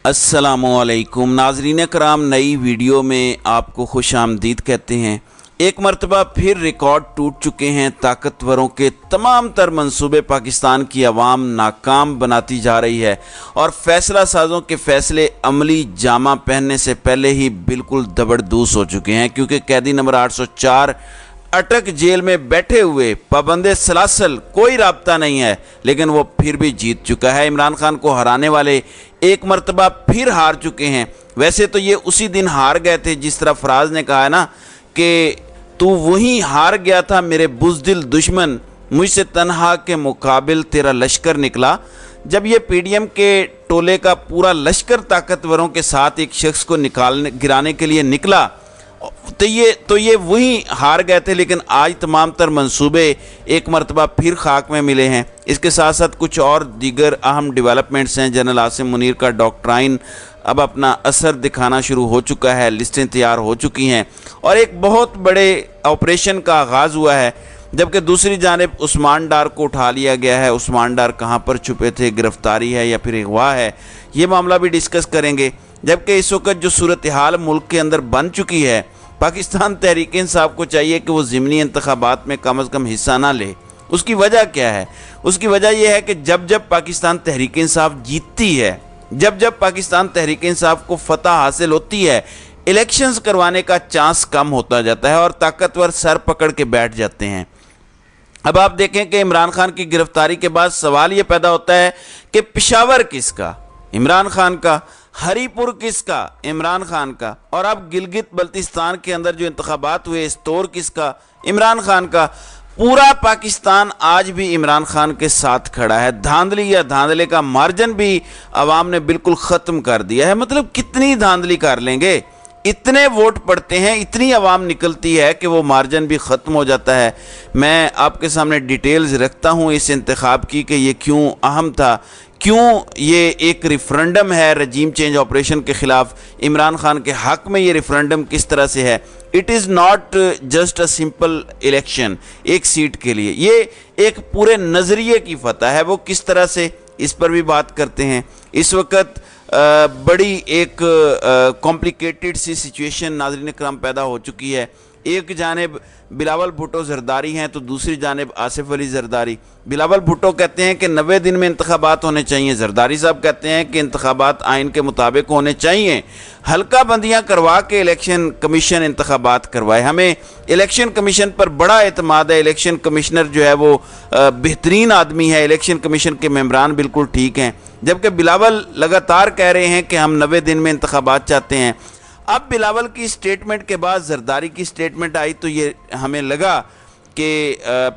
अस्सलामुअलैकुम नाज़रीन कराम, नई वीडियो में आपको खुश आमदीद कहते हैं। एक मरतबा फिर रिकॉर्ड टूट चुके हैं। ताकतवरों के तमाम तर मंसूबे पाकिस्तान की आवाम नाकाम बनाती जा रही है और फैसला साजों के फैसले अमली जामा पहनने से पहले ही बिल्कुल दबड़दूस हो चुके हैं, क्योंकि कैदी नंबर 804 अटक जेल में बैठे हुए पाबंदे सलासल कोई राब्ता नहीं है, लेकिन वो फिर भी जीत चुका है। इमरान खान को हराने वाले एक मरतबा फिर हार चुके हैं। वैसे तो ये उसी दिन हार गए थे जिस तरह फराज ने कहा है ना कि तू वहीं हार गया था मेरे बुज़दिल दुश्मन, मुझसे तन्हा के मुकाबिल तेरा लश्कर निकला। जब ये पीडीएम के टोले का पूरा लश्कर ताकतवरों के साथ एक शख्स को गिराने के लिए निकला तो ये वही हार गए थे, लेकिन आज तमाम तर मंसूबे एक मरतबा फिर खाक में मिले हैं। इसके साथ साथ कुछ और दीगर अहम डेवलपमेंट्स हैं। जनरल आसिम मुनीर का डॉक्ट्राइन अब अपना असर दिखाना शुरू हो चुका है, लिस्टें तैयार हो चुकी हैं और एक बहुत बड़े ऑपरेशन का आगाज़ हुआ है। जबकि दूसरी जानिब उस्मान डार को उठा लिया गया है। उस्मान डार कहाँ पर छुपे थे, गिरफ्तारी है या फिर अगवा है, ये मामला भी डिस्कस करेंगे। जबकि इस वक्त जो सूरत हाल मुल्क के अंदर बन चुकी है, पाकिस्तान तहरीक इंसाफ को चाहिए कि वो ज़िमनी इंतखाबात में कम अज़ कम हिस्सा ना ले। उसकी वजह क्या है? उसकी वजह यह है कि जब जब पाकिस्तान तहरीक इंसाफ जीतती है, जब जब पाकिस्तान तहरीक इंसाफ को फतह हासिल होती है, इलेक्शंस करवाने का चांस कम होता जाता है और ताकतवर सर पकड़ के बैठ जाते हैं। अब आप देखें कि इमरान खान की गिरफ्तारी के बाद सवाल ये पैदा होता है कि पेशावर किसका? इमरान खान का। हरीपुर किसका? इमरान खान का। और अब गिलगित बल्तिस्तान के अंदर जो इंतखाबात हुए, इस्तोर किसका? इमरान खान का। पूरा पाकिस्तान आज भी इमरान खान के साथ खड़ा है। धांधली या धांधले का मार्जिन भी आवाम ने बिल्कुल ख़त्म कर दिया है। मतलब कितनी धांधली कर लेंगे? इतने वोट पड़ते हैं, इतनी आवाम निकलती है कि वो मार्जिन भी ख़त्म हो जाता है। मैं आपके सामने डिटेल्स रखता हूँ इस इंतखाब की कि ये क्यों अहम था, क्यों ये एक रेफरेंडम है रजीम चेंज ऑपरेशन के ख़िलाफ़, इमरान खान के हक़ में ये रेफरेंडम किस तरह से है। It is not just a simple election एक सीट के लिए, ये एक पूरे नज़रिए की फतह है। वो किस तरह से, इस पर भी बात करते हैं। इस वक्त बड़ी एक कॉम्प्लिकेटेड सी सिचुएशन नाज़रीन कराम पैदा हो चुकी है। एक जानिब बिलावल भुट्टो जरदारी हैं तो दूसरी जानिब आसिफ अली जरदारी। बिलावल भुट्टो कहते हैं कि 90 दिन में इंतखाबात होने चाहिए, जरदारी साहब कहते हैं कि इंतखाबात आइन के मुताबिक होने चाहिए। हल्का बंदियाँ करवा के इलेक्शन कमीशन इंतखाबात करवाए। हमें इलेक्शन कमीशन पर बड़ा एतमाद है। इलेक्शन कमिश्नर जो है वो बेहतरीन आदमी है, इलेक्शन कमीशन के मेंबरान बिल्कुल ठीक हैं। जबकि बिलावल लगातार कह रहे हैं कि हम 90 दिन में इंतखाबात चाहते हैं। अब बिलावल की स्टेटमेंट के बाद जरदारी की स्टेटमेंट आई तो ये हमें लगा कि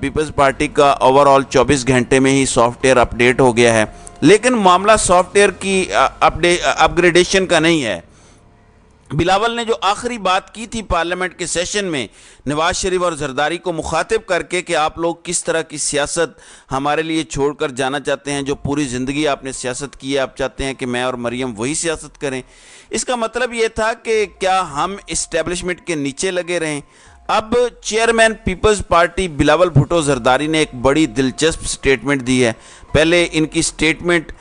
पीपल्स पार्टी का ओवरऑल 24 घंटे में ही सॉफ्टवेयर अपडेट हो गया है। लेकिन मामला सॉफ्टवेयर की अपग्रेडेशन का नहीं है। बिलावल ने जो आखिरी बात की थी पार्लियामेंट के सेशन में नवाज शरीफ और जरदारी को मुखातिब करके कि आप लोग किस तरह की सियासत हमारे लिए छोड़कर जाना चाहते हैं, जो पूरी ज़िंदगी आपने सियासत की है, आप चाहते हैं कि मैं और मरियम वही सियासत करें। इसका मतलब ये था कि क्या हम इस्टेब्लिशमेंट के नीचे लगे रहें। अब chairman Peoples Party Bilawal Bhutto Zardari ने एक बड़ी दिलचस्प स्टेटमेंट दी है। पहले इनकी स्टेटमेंट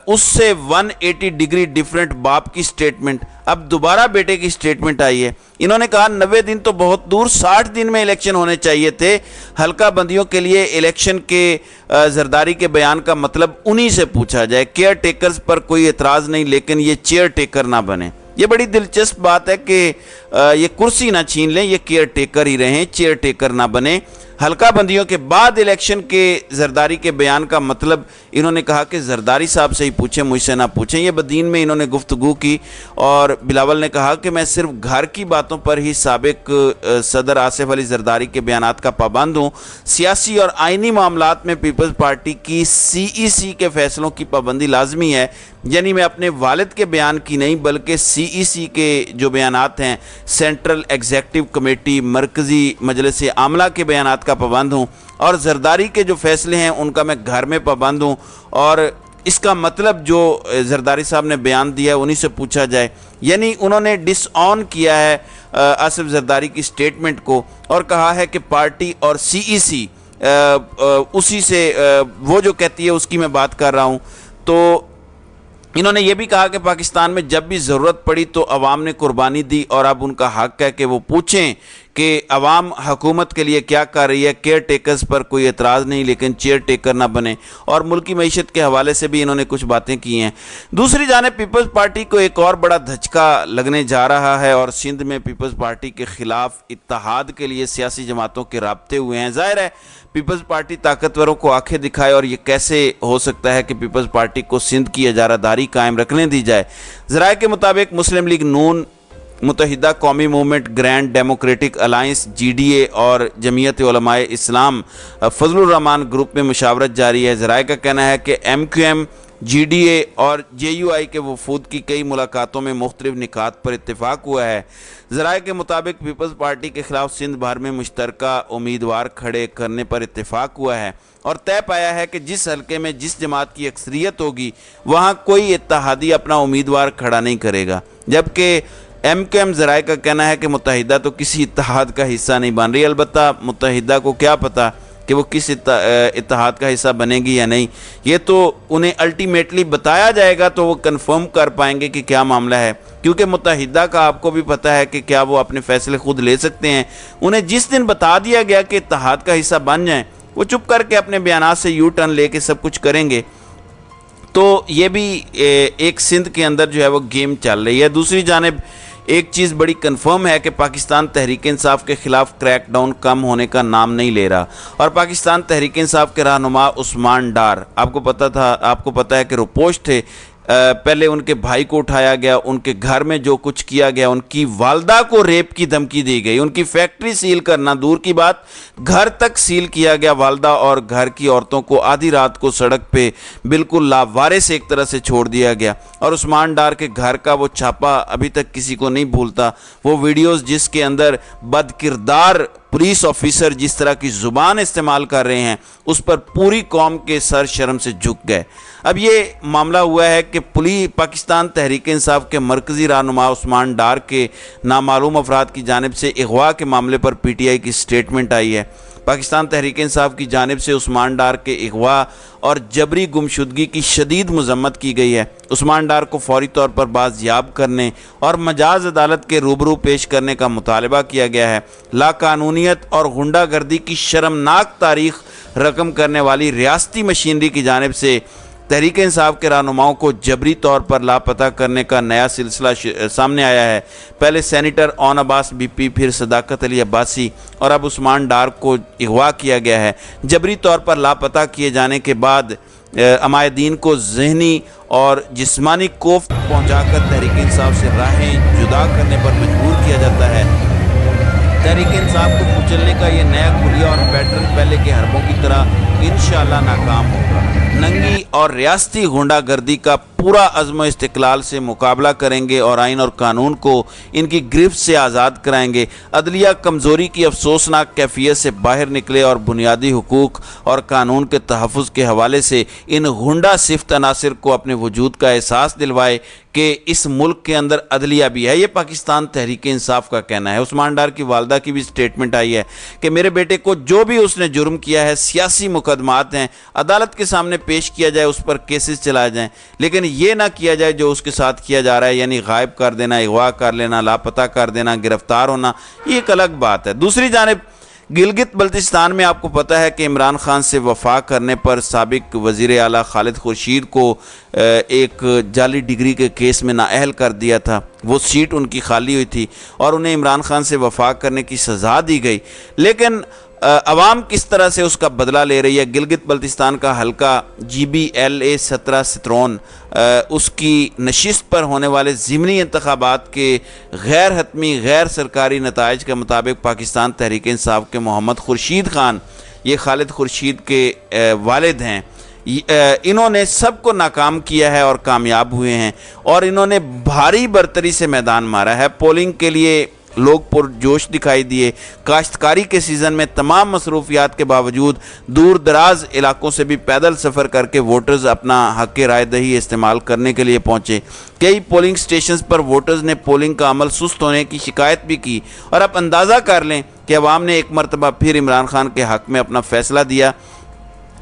उससे 180 डिग्री डिफरेंट बाप की स्टेटमेंट, अब दोबारा बेटे की स्टेटमेंट आई है। इन्होंने कहा 90 दिन तो बहुत दूर, 60 दिन में इलेक्शन होने चाहिए थे। हल्का बंदियों के लिए इलेक्शन के जरदारी के बयान का मतलब उन्हीं से पूछा जाए। केयर टेकर्स पर कोई एतराज़ नहीं, लेकिन ये चेयर टेकर ना बने। ये बड़ी दिलचस्प बात है कि ये कुर्सी ना छीन लें, ये केयर टेकर ही रहें, चेयर टेकर ना बने। हल्का बंदियों के बाद इलेक्शन के जरदारी के बयान का मतलब इन्होंने कहा कि जरदारी साहब से ही पूछें, मुझसे ना पूछें। ये बदीन में इन्होंने गुफ्तगू की और बिलावल ने कहा कि मैं सिर्फ घर की बातों पर ही साबिक सदर आसिफ अली जरदारी के बयानात का पाबंद हूँ। सियासी और आइनी मामलात में पीपल्स पार्टी की CEC के फैसलों की पाबंदी लाजमी है। यानी मैं अपने वालिद के बयान की नहीं बल्कि CEC के जो बयानात हैं, सेंट्रल एग्जीक्यूटिव कमेटी, मरकज़ी मजलिस आमला के बयानात का पाबंद हूँ और जरदारी के जो फैसले हैं उनका मैं घर में पाबंद हूँ। और इसका मतलब जो जरदारी साहब ने बयान दिया है उन्हीं से पूछा जाए। यानी उन्होंने डिसऑन किया है आसिफ जरदारी की स्टेटमेंट को और कहा है कि पार्टी और CEC उसी से वो जो कहती है उसकी मैं बात कर रहा हूँ। तो انہوں نے یہ بھی کہا کہ پاکستان میں جب بھی ضرورت پڑی تو عوام نے قربانی دی اور اب ان کا حق ہے کہ وہ پوچھیں کہ عوام حکومت کے لیے کیا کر رہی ہے۔ کیئر ٹیکرز پر کوئی اعتراض نہیں، لیکن چیئر ٹیکر نہ بنے، اور ملکی معیشت کے حوالے سے بھی انہوں نے کچھ باتیں کی ہیں۔ دوسری جانب پیپلز پارٹی کو ایک اور بڑا دھچکا لگنے جا رہا ہے، اور سندھ میں پیپلز پارٹی کے خلاف اتحاد کے لیے سیاسی جماعتوں کے رابطے ہوئے ہیں۔ ظاہر ہے پیپلز پارٹی طاقتوروں کو آنکھیں دکھائے، اور یہ کیسے ہو سکتا ہے کہ پیپلز پارٹی کو سندھ کی اجارہ داری قائم رکھنے دی جائے۔ ذرائع کے مطابق مسلم لیگ نون، متحدہ قومی movement, Grand Democratic Alliance G D A اور جمعیت علماء اسلام فضل الرحمان گروپ میں مشاورت جاری ہے۔ ذرائع کا کہنا ہے کہ M Q M, G D A اور جے یو آئی کے وفود کی کئی ملاقاتوں میں مختلف نکات پر اتفاق ہوا ہے۔ ذرائع کے مطابق پیپلز پارٹی کے خلاف سندھ بھر میں مشترکہ امیدوار کھڑے کرنے پر اتفاق ہوا ہے، اور طے پایا ہے کہ جس حلقے میں جس جماعت کی اکثریت ہوگی وہاں کوئی اتحادی اپنا امیدوار کھڑا نہیں کرے گا، جبکہ ایم کیو ایم ذرائع کا کہنا ہے کہ متحدہ تو کسی اتحاد کا حصہ نہیں بن رہی۔ البتہ متحدہ کو کیا پتہ کہ وہ کس اتحاد کا حصہ بنے گی یا نہیں، یہ تو انہیں الٹیمیٹلی بتایا جائے گا تو وہ کنفرم کر پائیں گے کہ کیا معاملہ ہے، کیونکہ متحدہ کا آپ کو بھی پتہ ہے کہ کیا وہ اپنے فیصلے خود لے سکتے ہیں۔ انہیں جس دن بتا دیا گیا کہ اتحاد کا حصہ بن جائیں، وہ چپ کر کے اپنے بیانات سے یو ٹرن لے کے سب کچھ کریں گے۔ تو یہ بھی ایک سندھ کے اندر جو ہے وہ گیم چل رہی ہے۔ دوسری جانب ایک چیز بڑی کنفرم ہے کہ پاکستان تحریک انصاف کے خلاف کریک ڈاؤن کم ہونے کا نام نہیں لے رہا، اور پاکستان تحریک انصاف کے رہنما عثمان ڈار، آپ کو پتہ ہے کہ روپوش تھے، پہلے ان کے بھائی کو اٹھایا گیا، ان کے گھر میں جو کچھ کیا گیا، ان کی والدہ کو ریپ کی دھمکی دی گئی، ان کی فیکٹری سیل کرنا دور کی بات، گھر تک سیل کیا گیا، والدہ اور گھر کی عورتوں کو آدھی رات کو سڑک پہ بالکل لاوارث ایک طرح سے چھوڑ دیا گیا، اور عثمان ڈار کے گھر کا وہ چھاپا ابھی تک کسی کو نہیں بھولتا، وہ ویڈیوز جس کے اندر بد کردار پولیس آفیسر جس طرح کی زبان استعمال کر رہے ہیں، اس پر پوری قوم کے سر شرم سے جھک گئے۔ اب یہ معاملہ ہوا ہے کہ پاکستان تحریک انصاف کے مرکزی رہنما عثمان ڈار کے نامعلوم افراد کی جانب سے اغوا کے معاملے پر پی ٹی آئی کی سٹیٹمنٹ آئی ہے۔ پاکستان تحریک انصاف کی جانب سے عثمان ڈار کے اغوا اور جبری گمشدگی کی شدید مذمت کی گئی ہے۔ عثمان ڈار کو فوری طور پر بازیاب کرنے اور مجاز عدالت کے روبرو پیش کرنے کا مطالبہ کیا گیا ہے۔ لاقانونیت اور غنڈہ گردی کی شرمناک تاریخ رقم کرنے والی ریاستی مشینری کی جانب سے تحریک انصاف کے رہنماؤں کو جبری طور پر لاپتہ کرنے کا نیا سلسلہ سامنے آیا ہے۔ پہلے سینیٹر اون عباس بی پی، پھر صداقت علی عباسی، اور اب عثمان ڈار کو اغوا کیا گیا ہے۔ جبری طور پر لاپتہ کیے جانے کے بعد عمائدین کو ذہنی اور جسمانی کوفت پہنچا کر تحریک انصاف سے راہیں جدا کرنے پر مجبور کیا جاتا ہے۔ تحریک انصاف کو کچلنے کا یہ نیا کھلیا اور پیٹرن پہلے کے حربوں کی طرح انشاءاللہ ناکام ہوگا۔ ننگی اور ریاستی غنڈہ گردی کا پورا عزم و استقلال سے مقابلہ کریں گے اور آئین اور قانون کو ان کی گرفت سے آزاد کرائیں گے۔ عدلیہ کمزوری کی افسوسناک کیفیت سے باہر نکلے اور بنیادی حقوق اور قانون کے تحفظ کے حوالے سے ان غنڈہ صفت عناصر کو اپنے وجود کا احساس دلوائے کہ اس ملک کے اندر عدلیہ بھی ہے۔ یہ پاکستان تحریک انصاف کا کہنا ہے۔ عثمان ڈار کی والدہ کی بھی سٹیٹمنٹ آئی ہے کہ میرے بیٹے کو جو بھی اس نے جرم کیا ہے، سیاسی مقدمات ہیں، عدالت کے سامنے پیش کیا جائے، اس پر کیسز چلائے جائیں، لیکن یہ نہ کیا جائے جو اس کے ساتھ کیا جا رہا ہے، یعنی غائب کر دینا، اغوا کر لینا، لاپتہ کر دینا، گرفتار ہونا، یہ ایک الگ بات ہے۔ دوسری جانب گلگت بلتستان میں آپ کو پتہ ہے کہ عمران خان سے وفا کرنے پر سابق وزیر اعلیٰ خالد خورشید کو ایک جعلی ڈگری کے کیس میں نااہل کر دیا تھا۔ وہ سیٹ ان کی خالی ہوئی تھی اور انہیں عمران خان سے وفا کرنے کی سزا دی گئی، لیکن عوام کس طرح سے اس کا بدلہ لے رہی ہے۔ گلگت بلتستان کا حلقہ جی بی ایل اے 17 سترون، اس کی نشست پر ہونے والے ضمنی انتخابات کے غیر حتمی غیر سرکاری نتائج کے مطابق پاکستان تحریک انصاف کے محمد خورشید خان، یہ خالد خورشید کے والد ہیں، انہوں نے سب کو ناکام کیا ہے اور کامیاب ہوئے ہیں، اور انہوں نے بھاری برتری سے میدان مارا ہے۔ پولنگ کے لیے لوگ پرجوش دکھائی دیے۔ کاشتکاری کے سیزن میں تمام مصروفیات کے باوجود دور دراز علاقوں سے بھی پیدل سفر کر کے ووٹرز اپنا حق رائے دہی استعمال کرنے کے لیے پہنچے۔ کئی پولنگ سٹیشنز پر ووٹرز نے پولنگ کا عمل سست ہونے کی شکایت بھی کی، اور اب اندازہ کر لیں کہ عوام نے ایک مرتبہ پھر عمران خان کے حق میں اپنا فیصلہ دیا۔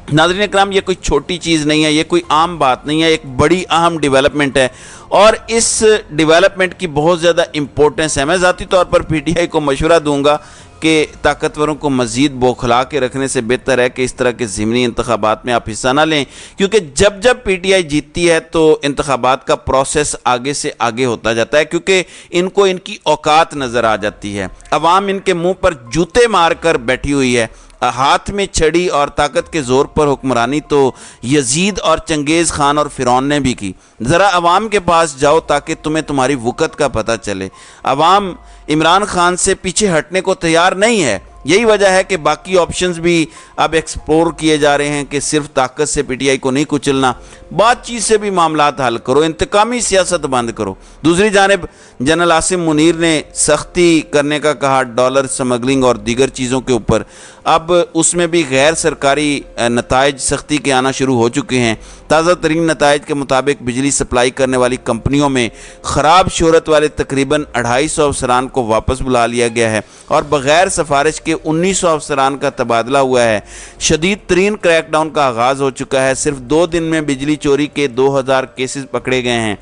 नाज़रीन इकराम, ये कोई छोटी चीज़ नहीं है, ये कोई आम बात नहीं है, एक बड़ी अहम डेवलपमेंट है और इस डेवलपमेंट की बहुत ज़्यादा इम्पोर्टेंस है। मैं ज़ाती तौर पर पीटीआई को मशवरा दूंगा कि ताकतवरों को मज़ीद बौखला के रखने से बेहतर है कि इस तरह के ज़िमनी इंतखाबात में आप हिस्सा ना लें, क्योंकि जब जब पीटीआई जीतती है तो इंतखाबात का प्रोसेस आगे से आगे होता जाता है, क्योंकि इनको इनकी औकात नज़र आ जाती है। अवाम इनके मुंह पर जूते मार कर बैठी हुई है, हाथ में छड़ी और ताकत के ज़ोर पर हुक्मरानी तो यजीद और चंगेज़ खान और फ़िरौन ने भी की। ज़रा अवाम के पास जाओ ताकि तुम्हें तुम्हारी वक़्त का पता चले। अवाम इमरान खान से पीछे हटने को तैयार नहीं है। यही वजह है कि बाकी ऑप्शंस भी अब एक्सप्लोर किए जा रहे हैं कि सिर्फ ताकत से पीटीआई को नहीं कुचलना, बातचीत से भी मामलात हल करो, इंतकामी सियासत बंद करो। दूसरी जानिब जनरल आसिम मुनीर ने सख्ती करने का कहा डॉलर स्मगलिंग और दीगर चीज़ों के ऊपर। अब उसमें भी गैर सरकारी नताइज सख्ती के आना शुरू हो चुके हैं। ताज़ा तरीन नताइज के मुताबिक बिजली सप्लाई करने वाली कंपनियों में ख़राब शोहरत वाले तकरीबन 250 अफसरान को वापस बुला लिया गया है और बग़ैर सिफारिश के 1900 अफसरान का तबादला हुआ है। शदीद तरीन क्रैकडाउन का आगाज़ हो चुका है। सिर्फ 2 दिन में बिजली चोरी के 2000 केसेस पकड़े गए हैं।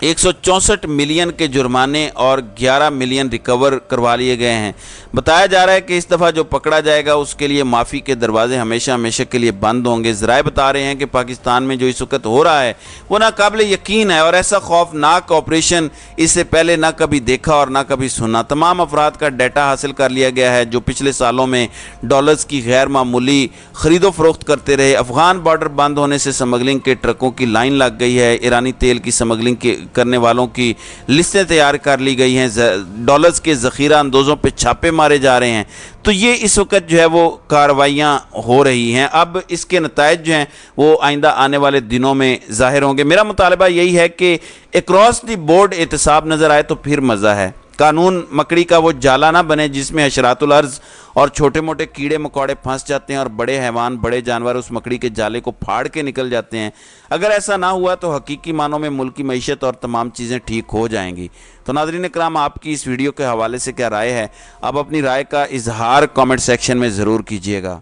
164 मिलियन के जुर्माने और 11 मिलियन रिकवर करवा लिए गए हैं। बताया जा रहा है कि इस दफ़ा जो पकड़ा जाएगा उसके लिए माफ़ी के दरवाजे हमेशा हमेशा के लिए बंद होंगे। ज़राए बता रहे हैं कि पाकिस्तान में जो इस वक्त हो रहा है वो नाकाबिले यकीन है और ऐसा खौफनाक ऑपरेशन इससे पहले ना कभी देखा और ना कभी सुना। तमाम अफराद का डाटा हासिल कर लिया गया है जो पिछले सालों में डॉलर्स की गैर मामूली ख़रीदो फरोख्त करते रहे। अफ़गान बॉर्डर बंद होने से स्मगलिंग के ट्रकों की लाइन लग गई है। ईरानी तेल की स्मगलिंग के करने वालों की लिस्टें तैयार कर ली गई हैं। डॉलर्स के ज़ख़ीरा अंदोज़ों पे छापे मारे जा रहे हैं। तो ये इस वक्त जो है वो कार्रवाइयाँ हो रही हैं। अब इसके नताइज जो हैं वो आइंदा आने वाले दिनों में ज़ाहिर होंगे। मेरा मुतालबा यही है कि अक्रॉस द बोर्ड एहतसाब नज़र आए तो फिर मज़ा है। कानून मकड़ी का वो जाला ना बने जिसमें हशरातुल अर्ज़ और छोटे मोटे कीड़े मकोड़े फंस जाते हैं और बड़े हैवान बड़े जानवर उस मकड़ी के जाले को फाड़ के निकल जाते हैं। अगर ऐसा ना हुआ तो हकीकी मानों में मुल्क की मईशत और तमाम चीज़ें ठीक हो जाएंगी। तो नाज़रीन इकराम, आपकी इस वीडियो के हवाले से क्या राय है? आप अपनी राय का इजहार कमेंट सेक्शन में ज़रूर कीजिएगा।